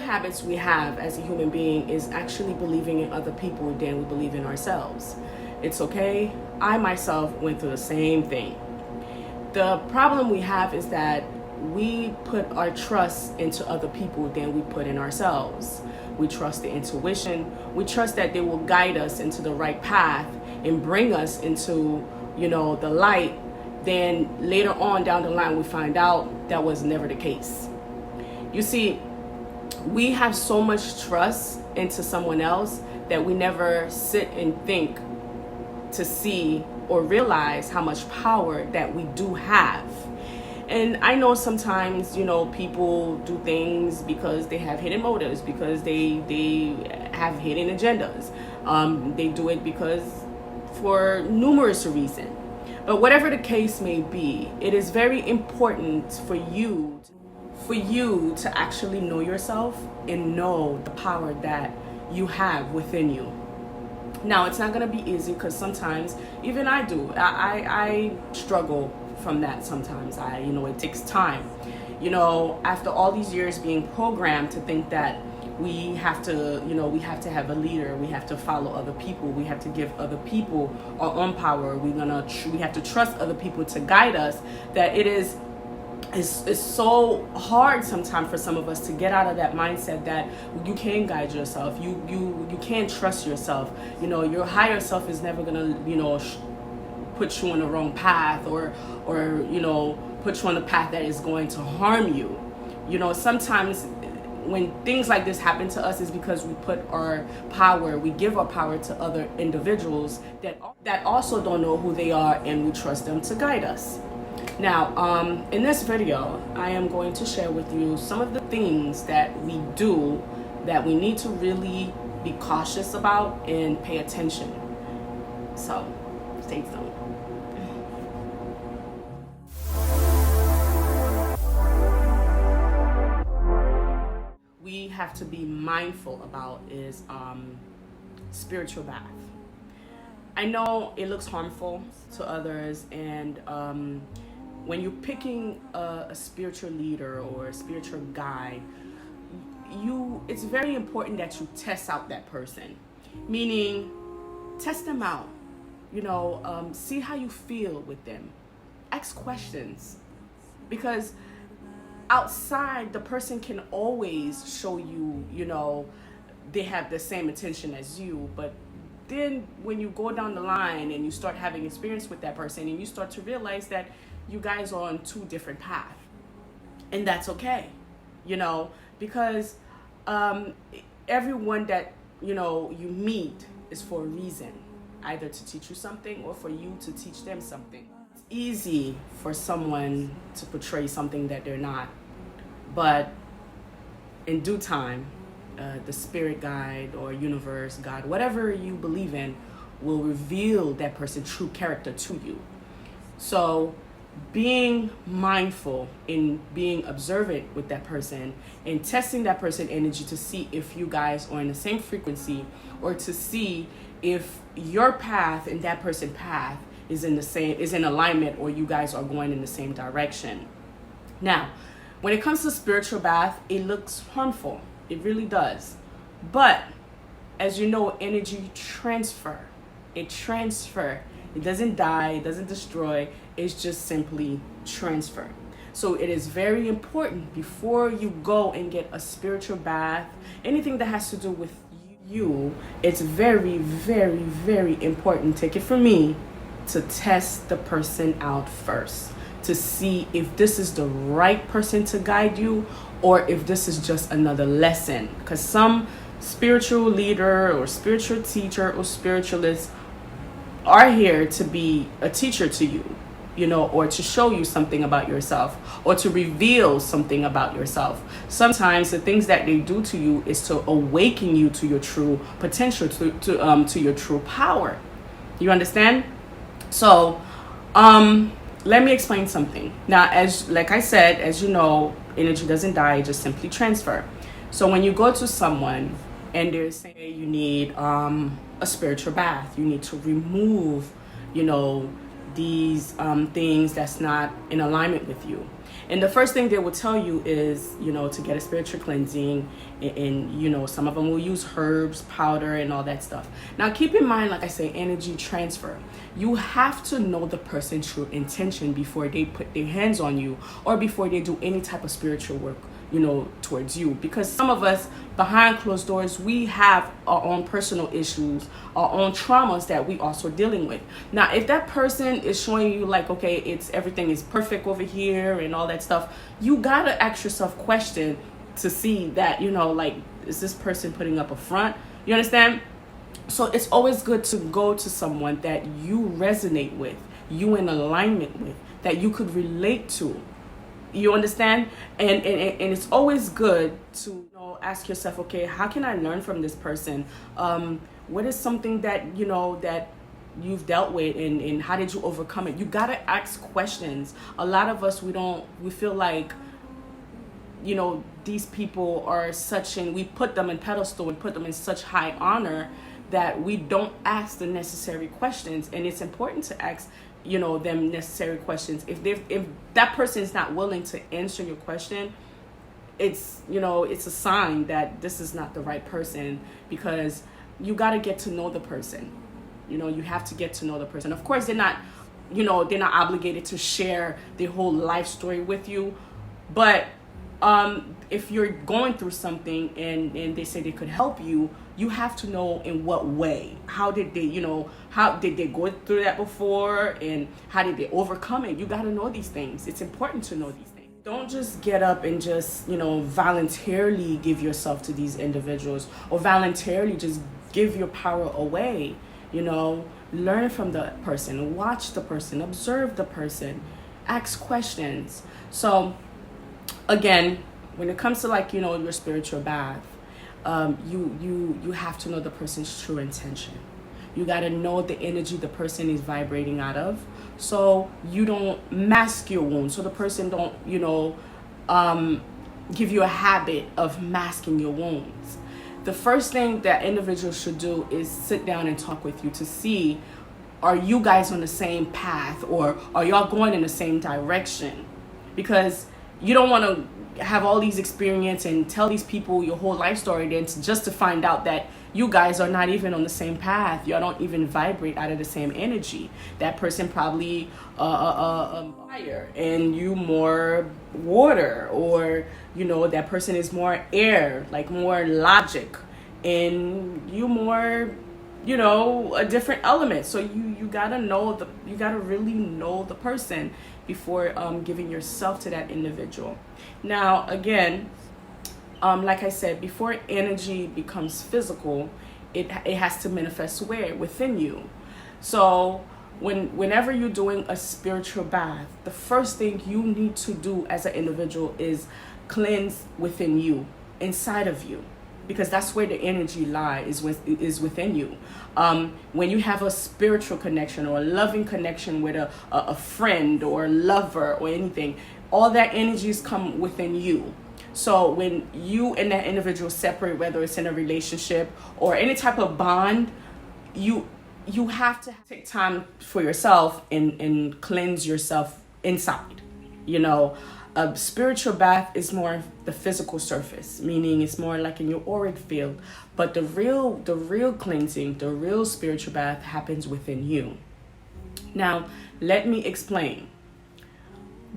habits we have as a human being is actually believing in other people than we believe in ourselves. It's okay. I myself went through the same thing. The problem we have is that we put our trust into other people than we put in ourselves. We trust the intuition. We trust that they will guide us into the right path and bring us into, the light. Then later on down the line, we find out that was never the case. You see, we have so much trust into someone else that we never sit and think to see or realize how much power that we do have. And I know sometimes, people do things because they have hidden motives, because they have hidden agendas. They do it because for numerous reasons. But whatever the case may be, it is very important for you to actually know yourself and know the power that you have within you. Now, it's not going to be easy because sometimes, even I do, I struggle from that sometimes. It takes time. After all these years being programmed to think that we have to have a leader, we have to follow other people, we have to give other people our own power, we have to trust other people to guide us, that it's so hard sometimes for some of us to get out of that mindset that you can guide yourself, you can trust yourself. Your higher self is never gonna put you on the wrong path or put you on a path that is going to harm you. Sometimes when things like this happen to us is because we give our power to other individuals that also don't know who they are, and we trust them to guide us. Now, in this video, I am going to share with you some of the things that we do that we need to really be cautious about and pay attention. So, stay tuned. We have to be mindful about is spiritual bath. I know it looks harmful to others, and when you're picking a spiritual leader or a spiritual guide, it's very important that you test out that person. Meaning, test them out. See how you feel with them. Ask questions, because outside the person can always show you, they have the same intention as you, but then when you go down the line and you start having experience with that person and you start to realize that you guys are on two different paths, and that's okay, because everyone that you meet is for a reason, either to teach you something or for you to teach them something. It's easy for someone to portray something that they're not, but in due time, the spirit guide or universe, God, whatever you believe in, will reveal that person's true character to you. So being mindful in being observant with that person and testing that person's energy to see if you guys are in the same frequency, or to see if your path and that person's path is in alignment, or you guys are going in the same direction. Now, when it comes to spiritual bath, it looks harmful. It really does. But as you know, energy transfer. It transfer. It doesn't die, it doesn't destroy, it's just simply transfer. So it is very important before you go and get a spiritual bath, anything that has to do with you, it's very, very, very important, take it from me, to test the person out first, to see if this is the right person to guide you, or if this is just another lesson. Because some spiritual leader or spiritual teacher or spiritualist are here to be a teacher to you, or to show you something about yourself, or to reveal something about yourself. Sometimes the things that they do to you is to awaken you to your true potential, to your true power. You understand? So, let me explain something. Now, like I said, as you know, energy doesn't die, it just simply transfer. So when you go to someone and they're saying you need a spiritual bath, you need to remove, these things that's not in alignment with you. And the first thing they will tell you is, to get a spiritual cleansing, and some of them will use herbs, powder, and all that stuff. Now, keep in mind, like I say, energy transfer. You have to know the person's true intention before they put their hands on you or before they do any type of spiritual work, towards you. Because some of us, behind closed doors, we have our own personal issues, our own traumas that we also dealing with. Now, if that person is showing you like, okay, everything is perfect over here and all that stuff, you gotta ask yourself question to see that, like, is this person putting up a front? You understand? So it's always good to go to someone that you resonate with, you in alignment with, that you could relate to. You understand? And it's always good to ask yourself, okay, how can I learn from this person? What is something that that you've dealt with, and how did you overcome it? You gotta ask questions. A lot of us, we feel like these people are such, and we put them in pedestal and put them in such high honor that we don't ask the necessary questions. And it's important to ask them necessary questions. If that person is not willing to answer your question, it's it's a sign that this is not the right person, because you got to get to know the person. You have to get to know the person. Of course, they're not obligated to share their whole life story with you, but if you're going through something and they say they could help you, you have to know in what way. How did they go through that before, and how did they overcome it? You got to know these things. It's important to know these things. Don't just get up and just voluntarily give yourself to these individuals, or voluntarily just give your power away. Learn from the person, watch the person, observe the person, ask questions. So again, when it comes to your spiritual bath, you have to know the person's true intention. You got to know the energy the person is vibrating out of, so you don't mask your wound, so the person don't give you a habit of masking your wounds. The first thing that individuals should do is sit down and talk with you to see, are you guys on the same path, or are y'all going in the same direction? Because you don't want to have all these experience and tell these people your whole life story then just to find out that you guys are not even on the same path. Y'all don't even vibrate out of the same energy. That person probably fire and you more water, or that person is more air, like more logic, and you more a different element. So you gotta really know the person before giving yourself to that individual. Now again, like I said, before energy becomes physical, it has to manifest within you. So whenever you're doing a spiritual bath, the first thing you need to do as an individual is cleanse within you, inside of you, because that's where the energy lies, is within you. When you have a spiritual connection or a loving connection with a friend or a lover or anything, all that energies come within you. So when you and that individual separate, whether it's in a relationship or any type of bond, you have to take time for yourself and cleanse yourself inside. A spiritual bath is more the physical surface, meaning it's more like in your auric field. But the real cleansing, the real spiritual bath happens within you. Now, let me explain.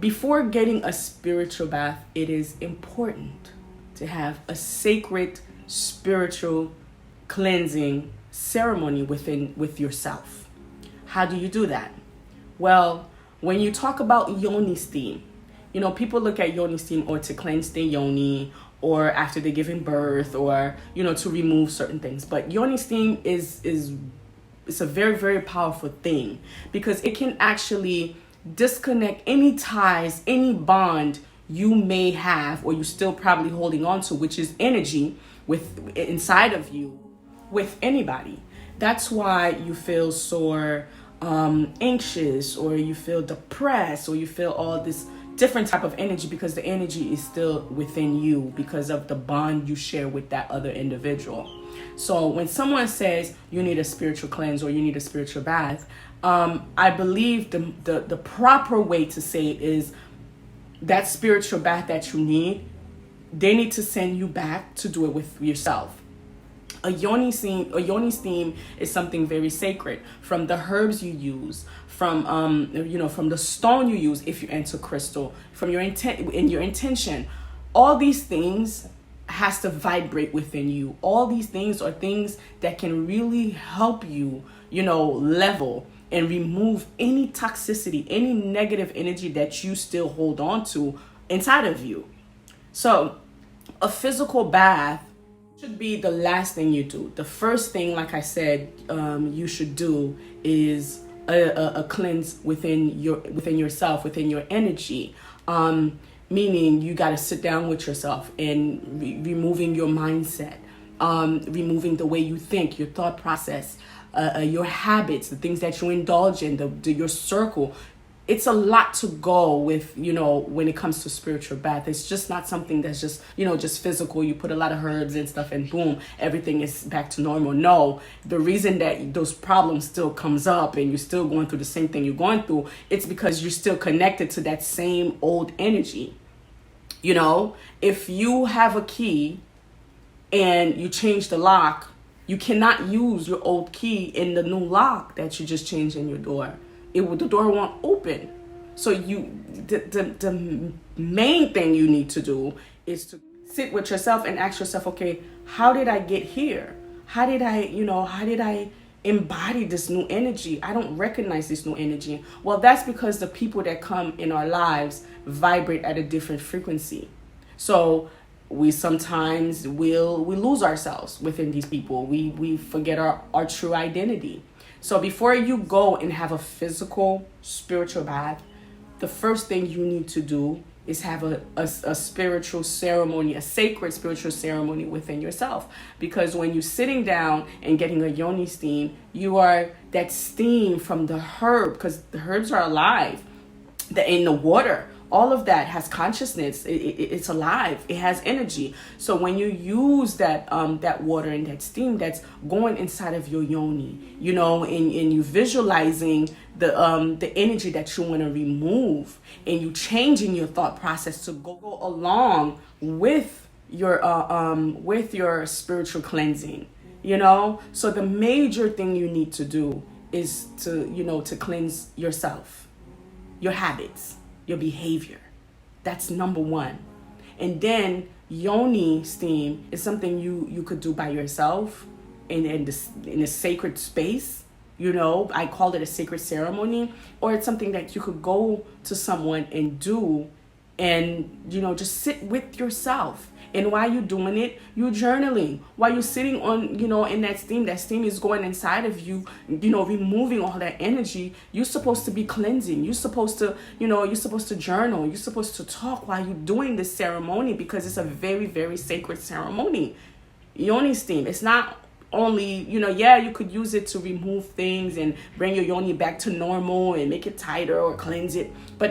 Before getting a spiritual bath, it is important to have a sacred spiritual cleansing ceremony with yourself. How do you do that? Well, when you talk about yoni steam, people look at yoni steam or to cleanse the yoni, or after they're giving birth, or to remove certain things. But yoni steam is a very, very powerful thing, because it can actually disconnect any ties, any bond you may have, or you still probably holding on to, which is energy inside of you with anybody. That's why you feel sore, anxious, or you feel depressed, or you feel all this different type of energy, because the energy is still within you because of the bond you share with that other individual. So when someone says you need a spiritual cleanse or you need a spiritual bath, I believe the proper way to say it is that spiritual bath that you need, they need to send you back to do it with yourself. A yoni steam is something very sacred. From the herbs you use, from from the stone you use if you enter crystal, from your intention, all these things has to vibrate within you. All these things are things that can really help you, level and remove any toxicity, any negative energy that you still hold on to inside of you. So a physical bath should be the last thing you do. The first thing, like I said, you should do is a cleanse within yourself, within your energy. Meaning you got to sit down with yourself and removing your mindset, removing the way you think, your thought process, your habits, the things that you indulge in, your circle. It's a lot to go with, when it comes to spiritual bath. It's just not something that's just, just physical. You put a lot of herbs and stuff and boom, everything is back to normal. No, the reason that those problems still comes up and you're still going through the same thing you're going through, it's because you're still connected to that same old energy. If you have a key and you change the lock, you cannot use your old key in the new lock that you just changed in your door. The door won't open. So the main thing you need to do is to sit with yourself and ask yourself, okay, how did I get here? How did I embody this new energy? I don't recognize this new energy. Well, that's because the people that come in our lives vibrate at a different frequency. So we sometimes we lose ourselves within these people. We forget our true identity. So before you go and have a physical spiritual bath, the first thing you need to do is have a spiritual ceremony, a sacred spiritual ceremony within yourself. Because when you're sitting down and getting a yoni steam, you are that steam from the herb, because the herbs are alive. In the water, all of that has consciousness. It's alive. It has energy. So when you use that water and that steam that's going inside of your yoni, and you visualizing the energy that you want to remove, and you changing your thought process to go along with your spiritual cleansing. So the major thing you need to do is to cleanse yourself, your habits, your behavior. That's number one. And then yoni steam is something you could do by yourself in a sacred space. I call it a sacred ceremony, or it's something that you could go to someone and do, and just sit with yourself. And while you're doing it, you're journaling. While you're sitting on, in that steam is going inside of you, removing all that energy. You're supposed to be cleansing. You're supposed to, journal. You're supposed to talk while you're doing this ceremony, because it's a very, very sacred ceremony. Yoni steam, it's not only, you could use it to remove things and bring your yoni back to normal and make it tighter or cleanse it. But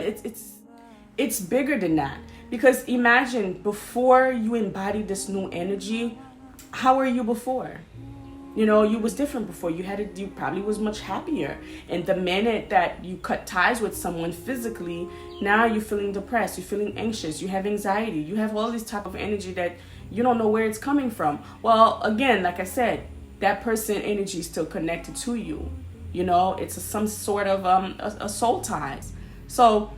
it's bigger than that. Because imagine, before you embody this new energy, how were you before? You was different before. You probably was much happier. And the minute that you cut ties with someone physically, now you're feeling depressed, you're feeling anxious, you have anxiety, you have all this type of energy that you don't know where it's coming from. Well, again, like I said, that person energy is still connected to you. It's some sort of a soul ties. So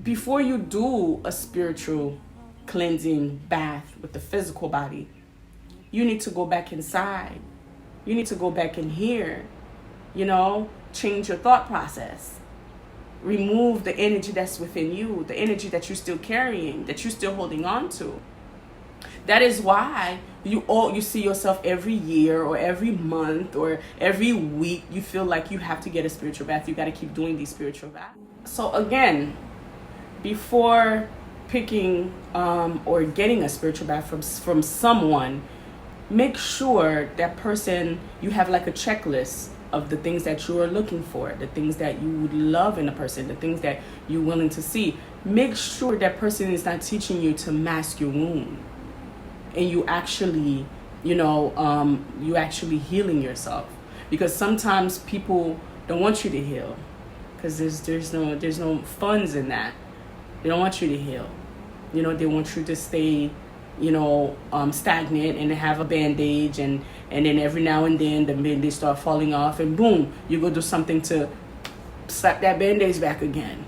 before you do a spiritual cleansing bath with the physical body, you need to go back inside. You need to go back in here, change your thought process. Remove the energy that's within you, the energy that you're still carrying, that you're still holding on to. That is why you see yourself every year or every month or every week, you feel like you have to get a spiritual bath. You got to keep doing these spiritual baths. So again, before picking or getting a spiritual bath from someone, make sure that person, you have like a checklist of the things that you are looking for, the things that you would love in a person, the things that you're willing to see. Make sure that person is not teaching you to mask your wound, and you actually you actually healing yourself. Because sometimes people don't want you to heal, because there's no funds in that. They don't want you to heal. They want you to stay, stagnant and have a bandage, and then every now and then the bandage start falling off, and boom, you go do something to slap that bandage back again.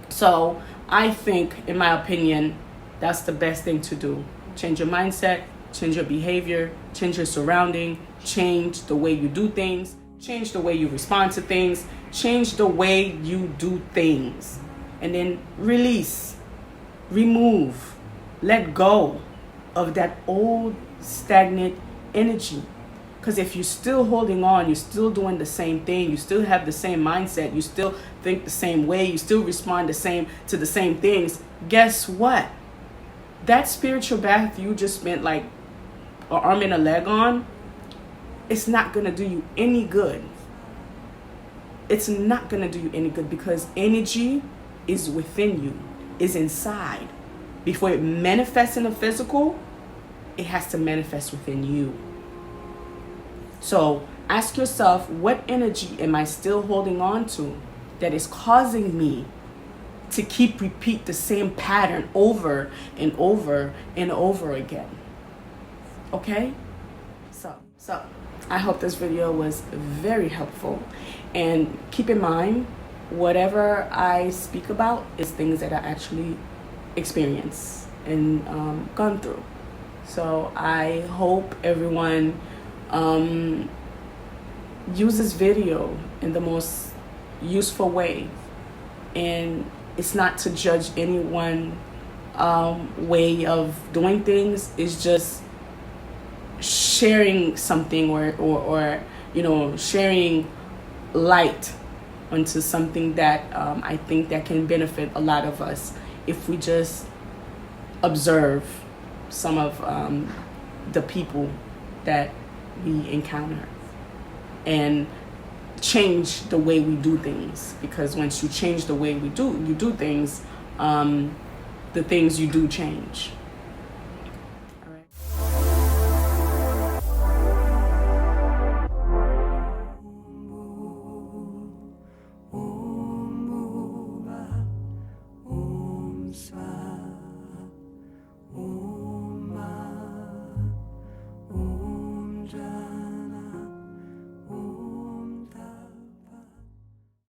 So I think, in my opinion, that's the best thing to do. Change your mindset, change your behavior, change your surrounding, change the way you do things, change the way you respond to things, change the way you do things, and then release, remove, let go of that old stagnant energy. Because if you're still holding on, you're still doing the same thing, you still have the same mindset, you still think the same way, you still respond to the same things, guess what? That spiritual bath you just spent like an arm and a leg on, it's not going to do you any good. It's not going to do you any good, because energy is within you, is inside. Before it manifests in the physical, it has to manifest within you. So ask yourself, what energy am I still holding on to that is causing me to repeat the same pattern over and over and over again? Okay? So I hope this video was very helpful. And keep in mind, whatever I speak about is things that I actually experienced and gone through. So I hope everyone use this video in the most useful way. And it's not to judge anyone way of doing things. It's just sharing something, or sharing light onto something that I think that can benefit a lot of us if we just observe some of the people that we encounter and change the way we do things. Because once you change the way you do things, the things you do change.